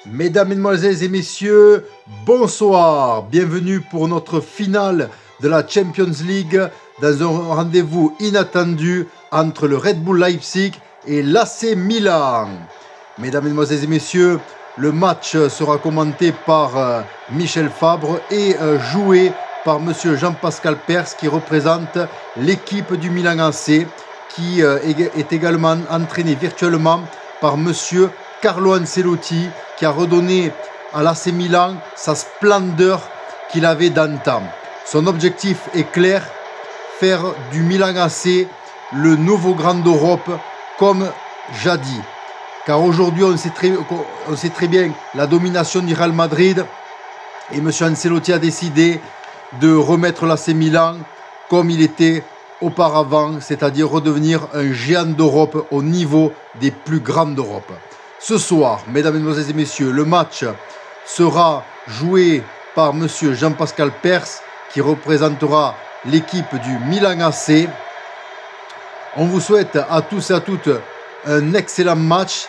Mesdames, Mesdemoiselles et Messieurs, bonsoir. Bienvenue pour notre finale de la Champions League dans un rendez-vous inattendu entre le Red Bull Leipzig et l'AC Milan. Mesdames, Mesdemoiselles et Messieurs, le match sera commenté par Michel Fabre et joué par Monsieur Jean-Pascal Pers qui représente l'équipe du Milan AC qui est également entraîné virtuellement par Monsieur Carlo Ancelotti qui a redonné à l'AC Milan sa splendeur qu'il avait d'antan. Son objectif est clair, faire du Milan AC le nouveau grand d'Europe comme jadis. Car aujourd'hui on sait très bien la domination du Real Madrid et M. Ancelotti a décidé de remettre l'AC Milan comme il était auparavant, c'est-à-dire redevenir un géant d'Europe au niveau des plus grands d'Europe. Ce soir, mesdames, mesdemoiselles et messieurs, le match sera joué par M. Jean-Pascal Pers qui représentera l'équipe du Milan AC. On vous souhaite à tous et à toutes un excellent match.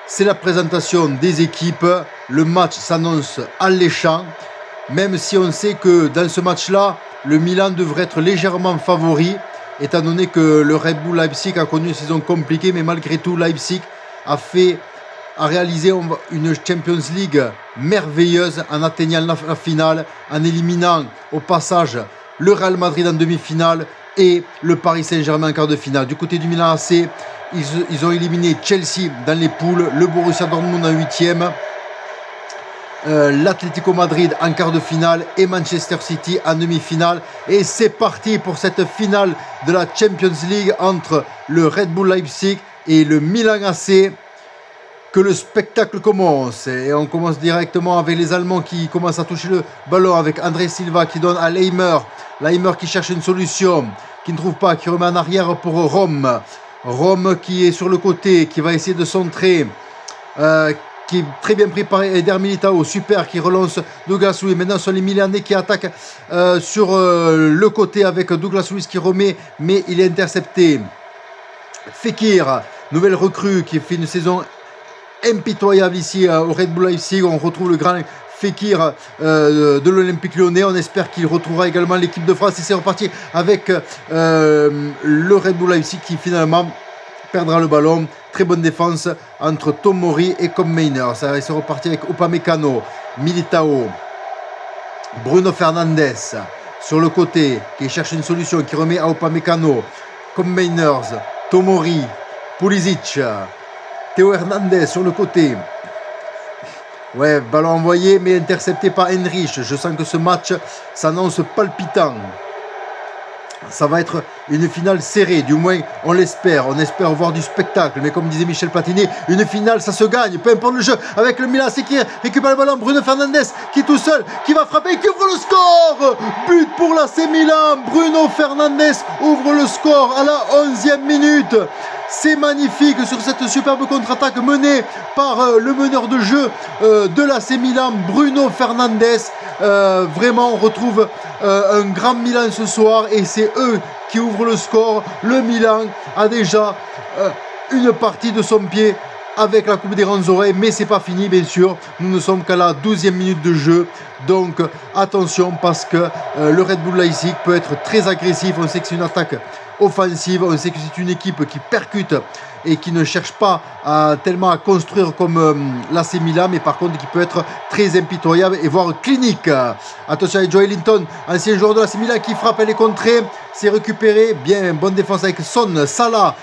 C'est la présentation des équipes. Le match s'annonce alléchant, même si on sait que dans ce match-là, le Milan devrait être légèrement favori, étant donné que le Red Bull Leipzig a connu une saison compliquée, mais malgré tout, Leipzig a réalisé une Champions League merveilleuse en atteignant la finale, en éliminant au passage le Real Madrid en demi-finale et le Paris Saint-Germain en quart de finale. Du côté du Milan AC, ils ont éliminé Chelsea dans les poules, le Borussia Dortmund en huitième, l'Atlético Madrid en quart de finale et Manchester City en demi-finale. Et c'est parti pour cette finale de la Champions League entre le Red Bull Leipzig et le Milan AC. Que le spectacle commence, et on commence directement avec les Allemands qui commencent à toucher le ballon avec André Silva qui donne à Leimer qui cherche une solution, qui ne trouve pas, qui remet en arrière pour Rome qui est sur le côté, qui va essayer de centrer, qui est très bien pris par Eder Militao, super, qui relance Douglas Luiz. Maintenant ce sont les Milanais qui attaquent sur le côté avec Douglas Luiz qui remet, mais il est intercepté. Fekir, nouvelle recrue qui fait une saison impitoyable ici au Red Bull Leipzig. On retrouve le grand Fekir de l'Olympique Lyonnais. On espère qu'il retrouvera également l'équipe de France et c'est reparti avec le Red Bull Leipzig qui finalement perdra le ballon. Très bonne défense entre Tomori et Kopp-Mainers. C'est reparti avec Upamecano, Militao, Bruno Fernandes sur le côté qui cherche une solution, qui remet à Upamecano, Kopp-Mainers, Tomori, Pulisic, Théo Hernandez sur le côté. Ouais, ballon envoyé mais intercepté par Henrich. Je sens que ce match s'annonce palpitant. Ça va être une finale serrée, du moins on l'espère. On espère voir du spectacle. Mais comme disait Michel Platini, une finale ça se gagne, peu importe le jeu. Avec le Milan qui récupère le ballon, Bruno Fernandes qui est tout seul, qui va frapper, qui ouvre le score. But pour l'AC Milan. Bruno Fernandes ouvre le score à la 11e minute. C'est magnifique sur cette superbe contre-attaque menée par le meneur de jeu de l'AC Milan, Bruno Fernandes. Vraiment, on retrouve un grand Milan ce soir et c'est eux qui ouvrent le score. Le Milan a déjà une partie de son pied avec la coupe des grandes oreilles, mais c'est pas fini bien sûr. Nous ne sommes qu'à la 12e minute de jeu. Donc attention parce que le Red Bull Leipzig peut être très agressif. On sait que c'est une attaque offensive, on sait que c'est une équipe qui percute et qui ne cherche pas tellement à construire comme l'AC Milan, mais par contre qui peut être très impitoyable et voire clinique. Attention avec Joe Linton, ancien joueur de l'AC Milan qui frappe, elle est contrée, c'est récupéré, bien, bonne défense avec Son, Salah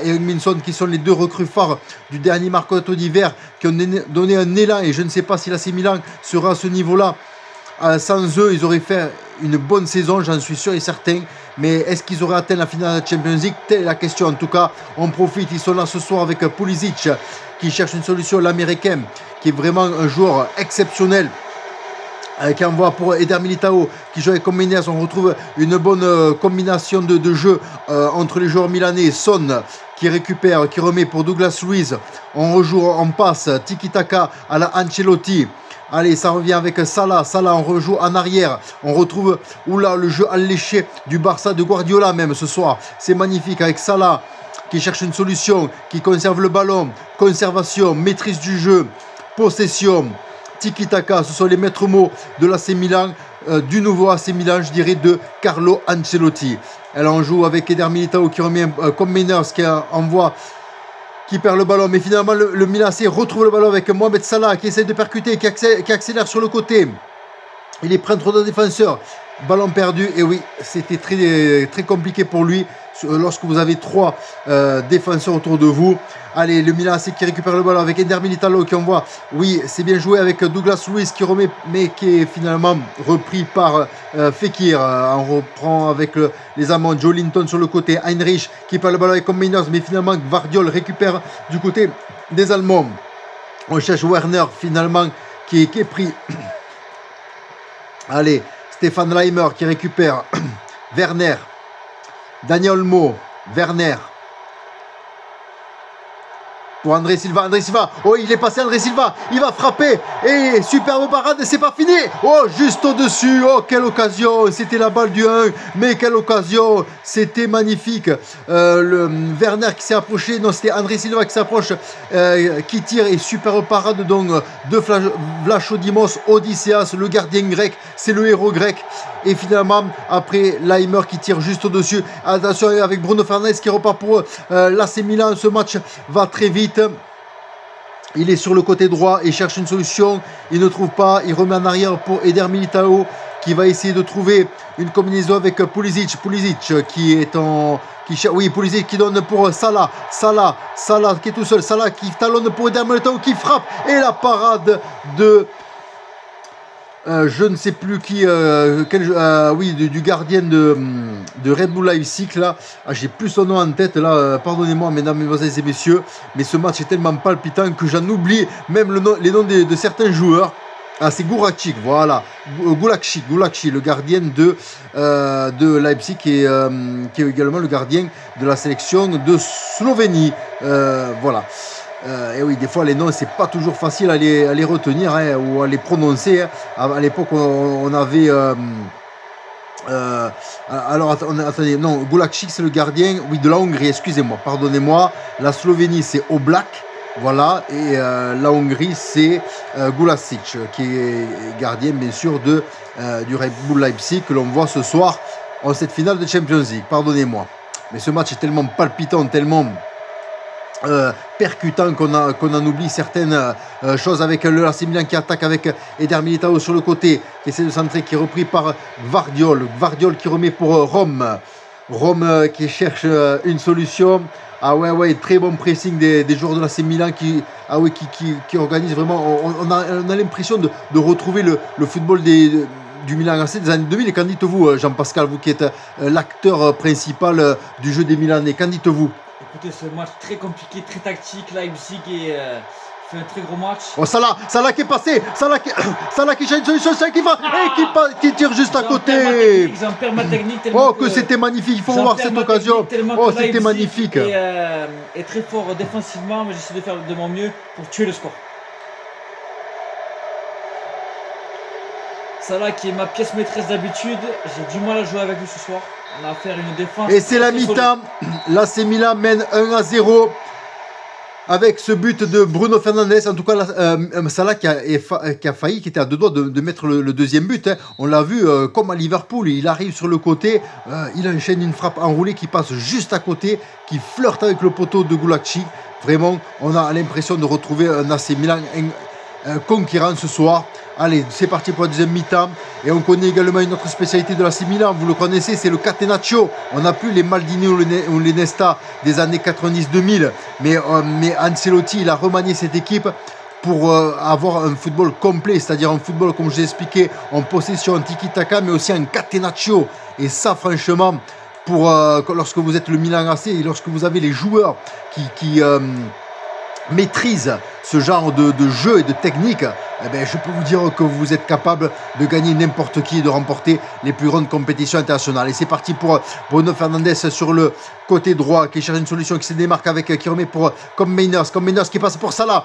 et Heung-min Son qui sont les deux recrues phares du dernier mercato d'hiver qui ont donné un élan et je ne sais pas si l'AC Milan sera à ce niveau-là. Sans eux, ils auraient fait une bonne saison, j'en suis sûr et certain. Mais est-ce qu'ils auraient atteint la finale de la Champions League? Telle est la question. En tout cas, on profite. Ils sont là ce soir avec Pulisic qui cherche une solution, l'Américain, qui est vraiment un joueur exceptionnel. Qui envoie pour Eder Militao qui joue avec Kopp-Mainers. On retrouve une bonne combinaison de jeu entre les joueurs milanais. Son qui récupère, qui remet pour Douglas Luiz. On rejoue, on passe tiki-taka à la Ancelotti. Allez, ça revient avec Salah, on rejoue en arrière. On retrouve le jeu alléché du Barça de Guardiola même ce soir. C'est magnifique avec Salah qui cherche une solution, qui conserve le ballon. Conservation, maîtrise du jeu possession, tiki-taka, ce sont les maîtres mots de l'AC Milan, du nouveau AC Milan, je dirais, de Carlo Ancelotti. Elle en joue avec Eder Militao qui remet comme Mainers qui envoie, qui perd le ballon, mais finalement le Milan AC retrouve le ballon avec Mohamed Salah qui essaie de percuter, qui accélère sur le côté. Il est près trop de défenseurs. Ballon perdu, et oui, c'était très compliqué pour lui lorsque vous avez 3 défenseurs autour de vous. Allez, le Milan AC qui récupère le ballon avec Eder Militao qui envoie, oui, c'est bien joué avec Douglas Luiz qui remet, mais qui est finalement repris par Fekir. On reprend avec les Allemands, Joe Linton sur le côté, Heinrich qui perd le ballon avec Combiners, mais finalement Gvardiol récupère du côté des Allemands. On cherche Werner finalement qui est pris. Allez, Stéphane Leimer qui récupère Werner, Daniel Olmo, Werner pour André Silva, oh il est passé André Silva, il va frapper, et superbe parade, et c'est pas fini, oh juste au-dessus, oh quelle occasion, c'était la balle du 1, mais quelle occasion, c'était magnifique, le Werner qui s'est approché, non c'était André Silva qui s'approche, qui tire, et superbe parade donc de Vlachodimos Odysseas, le gardien grec, c'est le héros grec, et finalement après Leimer qui tire juste au-dessus, attention avec Bruno Fernandes qui repart pour l'AC Milan, ce match va très vite. Il est sur le côté droit, il cherche une solution, il ne trouve pas, il remet en arrière pour Eder Militao qui va essayer de trouver une combinaison avec Pulisic qui est en... Pulisic qui donne pour Salah qui est tout seul, Salah qui talonne pour Eder Militao qui frappe, et la parade de... je ne sais plus qui, du gardien de Red Bull Leipzig là. Ah, j'ai plus son nom en tête là. Pardonnez-moi, mesdames, mesdemoiselles et messieurs, mais ce match est tellement palpitant que j'en oublie même les noms de certains joueurs. Ah, c'est Gulakchik, voilà, Gulakchik, le gardien de Leipzig qui est également le gardien de la sélection de Slovénie. Voilà. Et oui, des fois les noms c'est pas toujours facile à les retenir hein, ou à les prononcer. Hein. À l'époque on avait alors attendez, non, Gulakchik c'est le gardien, oui, de la Hongrie, excusez-moi, pardonnez-moi. La Slovénie c'est Oblak, voilà, et la Hongrie c'est Gulasic qui est gardien bien sûr du Red Bull Leipzig que l'on voit ce soir en cette finale de Champions League. Pardonnez-moi, mais ce match est tellement palpitant, tellement percutant qu'on en oublie certaines choses avec le AC Milan qui attaque avec Eder Militao sur le côté qui essaie de centrer, qui est repris par Gvardiol qui remet pour Rome qui cherche une solution. Ah ouais, très bon pressing des joueurs de l'AC Milan qui organise vraiment, on a l'impression de retrouver le football du Milan AC des années 2000. Et qu'en dites-vous, Jean-Pascal, vous qui êtes l'acteur principal du jeu des Milanais, qu'en dites-vous? Écoutez, ce match très compliqué, très tactique, Leipzig fait un très gros match. Oh, Salah qui est passé, Salah qui cherche une solution, qui tire juste à côté. Oh, que c'était magnifique, il faut voir cette occasion. Oh, c'était magnifique. Et très fort défensivement, mais j'essaie de faire de mon mieux pour tuer le score. Salah qui est ma pièce maîtresse d'habitude, j'ai du mal à jouer avec lui ce soir. On a affaire à une défense. Et c'est la mi-temps. L'AC Milan mène 1-0 avec ce but de Bruno Fernandes. En tout cas, Salah qui a failli, qui était à 2 doigts de mettre le deuxième but. Hein. On l'a vu comme à Liverpool. Il arrive sur le côté, il enchaîne une frappe enroulée qui passe juste à côté, qui flirte avec le poteau de Gulakchik. Vraiment, on a l'impression de retrouver un AC Milan conquérant ce soir. Allez, c'est parti pour la deuxième mi-temps. Et on connaît également une autre spécialité de l'AC Milan, vous le connaissez, c'est le catenaccio. On n'a plus les Maldini ou les Nesta des années 90-2000. Mais Ancelotti, il a remanié cette équipe pour avoir un football complet, c'est-à-dire un football, comme je l'ai expliqué, en possession, en tiki-taka, mais aussi en catenaccio. Et ça, franchement, lorsque vous êtes le Milan AC et lorsque vous avez les joueurs qui maîtrisent ce genre de jeu et de technique, eh bien, je peux vous dire que vous êtes capable de gagner n'importe qui et de remporter les plus grandes compétitions internationales. Et c'est parti pour Bruno Fernandes sur le côté droit qui cherche une solution, qui se démarque qui remet pour comme Mainers qui passe pour Salah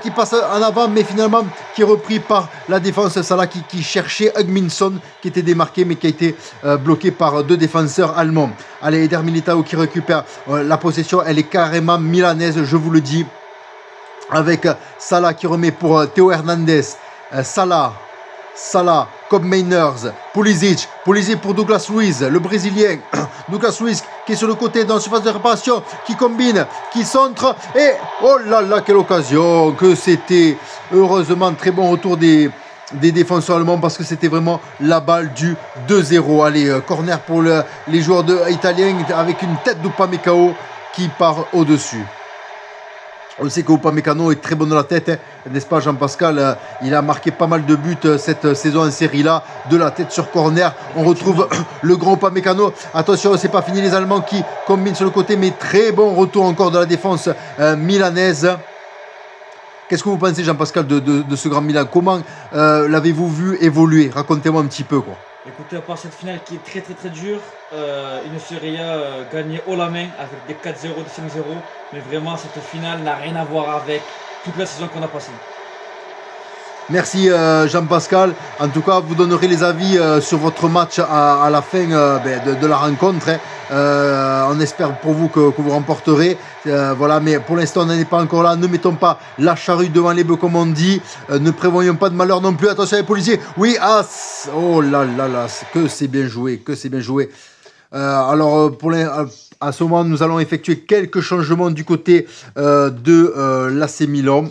qui passe en avant, mais finalement qui est repris par la défense. Salah qui cherchait Hugminson qui était démarqué mais qui a été bloqué par 2 défenseurs allemands. Allez, Eder Militao qui récupère la possession, elle est carrément milanaise, je vous le dis. avec Salah qui remet pour Théo Hernandez. Salah, Cobb Mainers, Pulisic pour Douglas Luiz, le Brésilien. Douglas Luiz qui est sur le côté dans la surface de réparation, qui combine, qui centre. Et oh là là, quelle occasion que c'était. Heureusement, très bon retour des défenseurs allemands parce que c'était vraiment la balle du 2-0. Allez, corner pour les joueurs italiens avec une tête d'Upamecano qui part au-dessus. On sait qu'Upamecano est très bon de la tête, n'est-ce pas Jean-Pascal? Il a marqué pas mal de buts cette saison en série là, de la tête sur corner. On retrouve le grand Upamecano. Attention, c'est pas fini, les Allemands qui combinent sur le côté, mais très bon retour encore de la défense milanaise. Qu'est-ce que vous pensez, Jean-Pascal, de ce grand Milan? Comment l'avez-vous vu évoluer? Racontez-moi un petit peu, quoi. Écoutez, à part cette finale qui est très très très dure, une Serie A gagnée haut la main avec des 4-0, des 5-0, mais vraiment cette finale n'a rien à voir avec toute la saison qu'on a passée. Merci Jean-Pascal. En tout cas, vous donnerez les avis sur votre match à la fin de la rencontre. On espère pour vous que vous remporterez. Voilà, mais pour l'instant, on n'en est pas encore là. Ne mettons pas la charrue devant les bœufs, comme on dit. Ne prévoyons pas de malheur non plus. Attention les policiers. Oui, oh là là là, que c'est bien joué, alors, à ce moment, nous allons effectuer quelques changements du côté de l'AC Milan.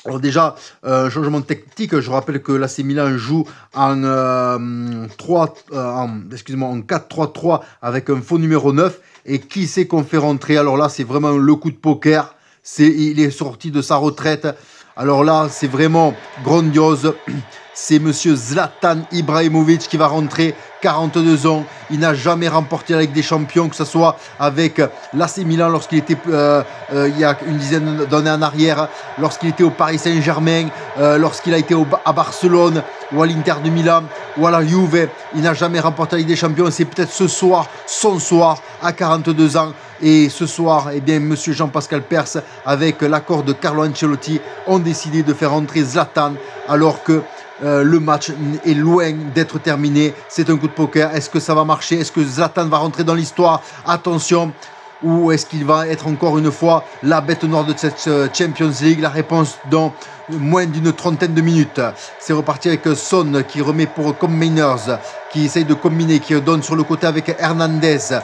Alors déjà, changement tactique, je rappelle que l'AC Milan joue en 4-3-3 avec un faux numéro 9. Et qui c'est qu'on fait rentrer? Alors là, c'est vraiment le coup de poker. Il est sorti de sa retraite. Alors là, c'est vraiment grandiose. C'est monsieur Zlatan Ibrahimovic qui va rentrer, 42 ans. Il n'a jamais remporté la Ligue des Champions, que ce soit avec l'AC Milan lorsqu'il était il y a une dizaine d'années en arrière, lorsqu'il était au Paris Saint-Germain, lorsqu'il a été à Barcelone ou à l'Inter de Milan ou à la Juve. Il n'a jamais remporté la Ligue des Champions. C'est peut-être ce soir, son soir, à 42 ans. Et ce soir, eh bien, monsieur Jean-Pascal Pers, avec l'accord de Carlo Ancelotti, ont décidé de faire entrer Zlatan alors que le match est loin d'être terminé. C'est un coup de poker. Est-ce que ça va marcher? Est-ce que Zlatan va rentrer dans l'histoire? Attention. Ou est-ce qu'il va être encore une fois la bête noire de cette Champions League? La réponse dans moins d'une trentaine de minutes. C'est reparti avec Son qui remet pour Cobb Mainers, qui essaye de combiner, qui donne sur le côté avec Hernandez,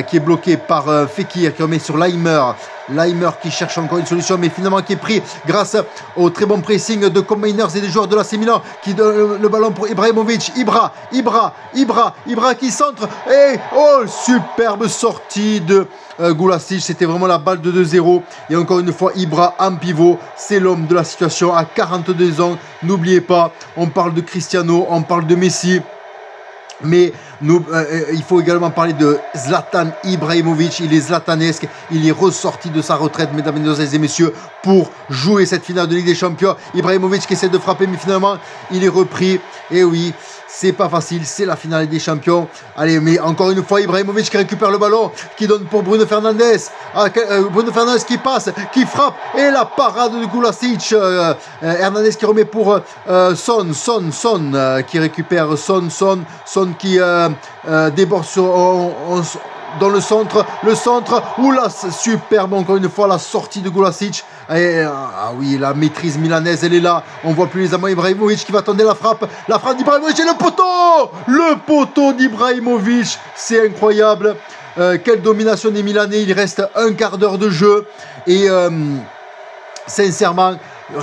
qui est bloqué par Fekir, qui remet sur Laimer. Laimer qui cherche encore une solution, mais finalement qui est pris grâce au très bon pressing de Cobb Mainers et des joueurs de l'AC Milan, qui donne le ballon pour Ibrahimovic. Ibra qui centre. Et oh, superbe sortie de Gulasic. C'était vraiment la balle de 2-0. Et encore une fois, Ibra en pivot. C'est l'homme de la situation à 42 ans. N'oubliez pas, on parle de Cristiano, on parle de Messi. Mais il faut également parler de Zlatan Ibrahimovic. Il est zlatanesque. Il est ressorti de sa retraite, mesdames et messieurs, pour jouer cette finale de Ligue des Champions. Ibrahimovic qui essaie de frapper, mais finalement, il est repris. Et oui, c'est pas facile. C'est la finale des Champions. Allez, mais encore une fois, Ibrahimovic qui récupère le ballon, qui donne pour Bruno Fernandes. Bruno Fernandes qui passe, qui frappe. Et la parade de Gulasic. Hernandez qui remet pour Son qui récupère Son qui déborde dans le centre, oula, superbe encore une fois la sortie de Gulasic. Oui, la maîtrise milanaise, elle est là. On voit plus les amants. Ibrahimovic qui va tenter la frappe d'Ibrahimovic et le poteau d'Ibrahimovic, c'est incroyable. Quelle domination des Milanais. Il reste un quart d'heure de jeu et sincèrement,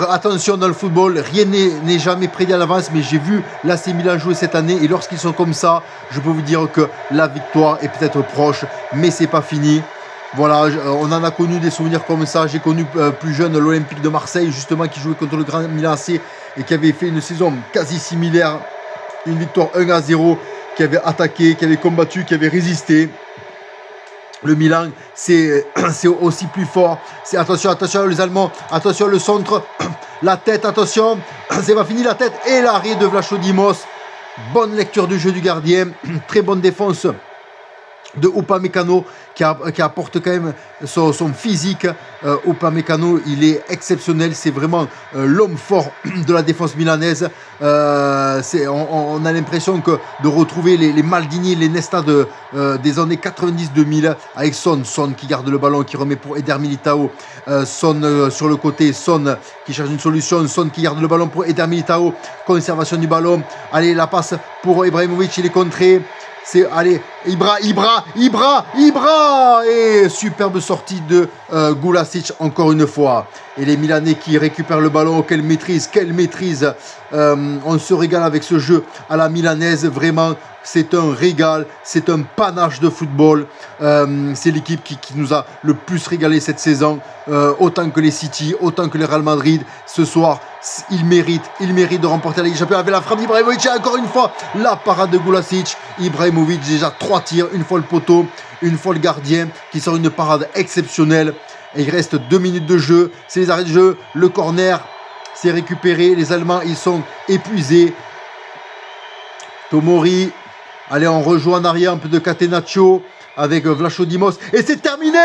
attention, dans le football, rien n'est jamais prédit à l'avance, mais j'ai vu l'AC Milan jouer cette année et lorsqu'ils sont comme ça, je peux vous dire que la victoire est peut-être proche, mais c'est pas fini. Voilà, on en a connu des souvenirs comme ça. J'ai connu plus jeune l'Olympique de Marseille, justement, qui jouait contre le Grand Milan AC et qui avait fait une saison quasi similaire, une victoire 1-0, qui avait attaqué, qui avait combattu, qui avait résisté. Le Milan, c'est aussi plus fort. Attention les Allemands. Attention le centre. La tête, attention. C'est pas fini la tête. Et l'arrêt de Vlachodimos. Bonne lecture du jeu du gardien. Très bonne défense de Upamecano qui apporte quand même son physique. Upamecano, il est exceptionnel, c'est vraiment l'homme fort de la défense milanaise. On a l'impression de retrouver les Maldini, les Nesta des années 90-2000 avec Son qui garde le ballon, qui remet pour Eder Militao. Son sur le côté, Son qui cherche une solution, Son qui garde le ballon pour Eder Militao, conservation du ballon. Allez, la passe pour Ibrahimovic, il est contré. Allez, Ibra et superbe sortie de Gulasic encore une fois. Et les Milanais qui récupèrent le ballon, quelle maîtrise. On se régale avec ce jeu à la milanaise, vraiment. C'est un régal, c'est un panache de football. C'est l'équipe qui nous a le plus régalé cette saison, autant que les City, autant que les Real Madrid. Ce soir, il mérite de remporter la Ligue des Champions avec la frappe d'Ibrahimovic. Encore une fois, la parade de Gulasic. Ibrahimovic, déjà 3 tirs, une fois le poteau, une fois le gardien, qui sort une parade exceptionnelle. Et il reste 2 minutes de jeu. C'est les arrêts de jeu, le corner, c'est récupéré. Les Allemands, ils sont épuisés. Tomori. Allez, on rejoue en arrière un peu de Catenaccio avec Vlacho Dimos. Et c'est terminé.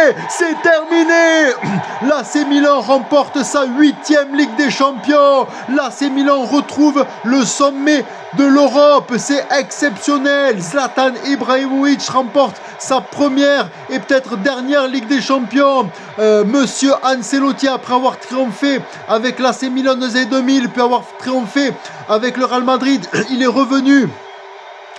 L'AC Milan remporte sa 8e Ligue des Champions. L'AC Milan retrouve le sommet de l'Europe. C'est exceptionnel. Zlatan Ibrahimovic remporte sa première et peut-être dernière Ligue des Champions. Monsieur Ancelotti, après avoir triomphé avec l'AC Milan des années 2000, puis avoir triomphé avec le Real Madrid, il est revenu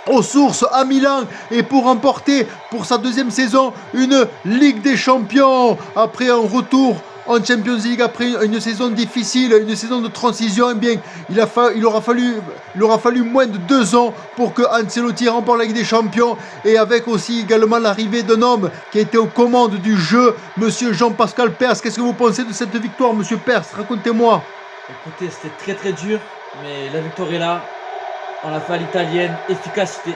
aux sources à Milan et pour remporter pour sa 2e saison une Ligue des Champions après un retour en Champions League, après une saison difficile, une saison de transition. Eh bien, il aura fallu moins de 2 ans pour que Ancelotti remporte la Ligue des Champions, et avec aussi également l'arrivée d'un homme qui a été aux commandes du jeu, monsieur Jean-Pascal Pers. Qu'est-ce que vous pensez de cette victoire, monsieur Pers? Racontez-moi. Écoutez, c'était très très dur, mais la victoire est là. On a fait à l'italienne, efficacité.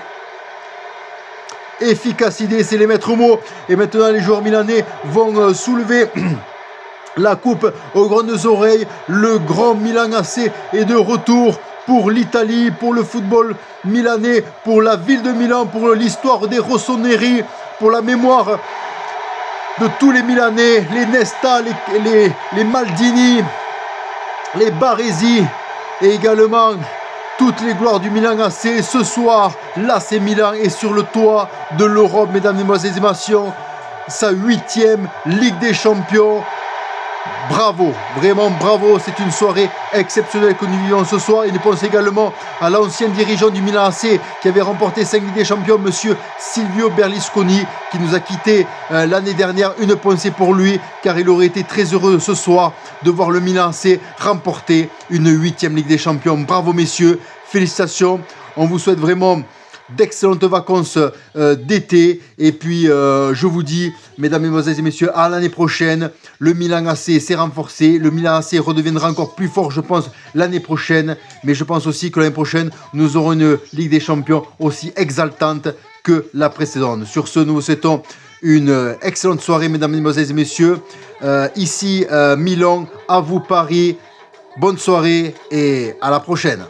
Efficacité, c'est les maîtres mots. Et maintenant, les joueurs milanais vont soulever la coupe aux grandes oreilles. Le grand Milan AC est de retour pour l'Italie, pour le football milanais, pour la ville de Milan, pour l'histoire des Rossoneri, pour la mémoire de tous les Milanais, les Nesta, les Maldini, les Baresi et également toutes les gloires du Milan AC. Ce soir, l'AC Milan est sur le toit de l'Europe, mesdames, mesdemoiselles et messieurs. Sa 8e Ligue des Champions. Bravo, vraiment bravo. C'est une soirée exceptionnelle que nous vivons ce soir. Et nous pensons également à l'ancien dirigeant du Milan AC qui avait remporté 5 Ligues des Champions, monsieur Silvio Berlusconi, qui nous a quittés l'année dernière. Une pensée pour lui, car il aurait été très heureux ce soir de voir le Milan AC remporter une 8e Ligue des Champions. Bravo messieurs, félicitations. On vous souhaite vraiment d'excellentes vacances d'été. Et puis, je vous dis, mesdames, mesdemoiselles et messieurs, à l'année prochaine. Le Milan AC s'est renforcé. Le Milan AC redeviendra encore plus fort, je pense, l'année prochaine. Mais je pense aussi que l'année prochaine, nous aurons une Ligue des Champions aussi exaltante que la précédente. Sur ce, nous vous souhaitons une excellente soirée, mesdames, mesdemoiselles et messieurs. Ici, Milan, à vous Paris. Bonne soirée et à la prochaine.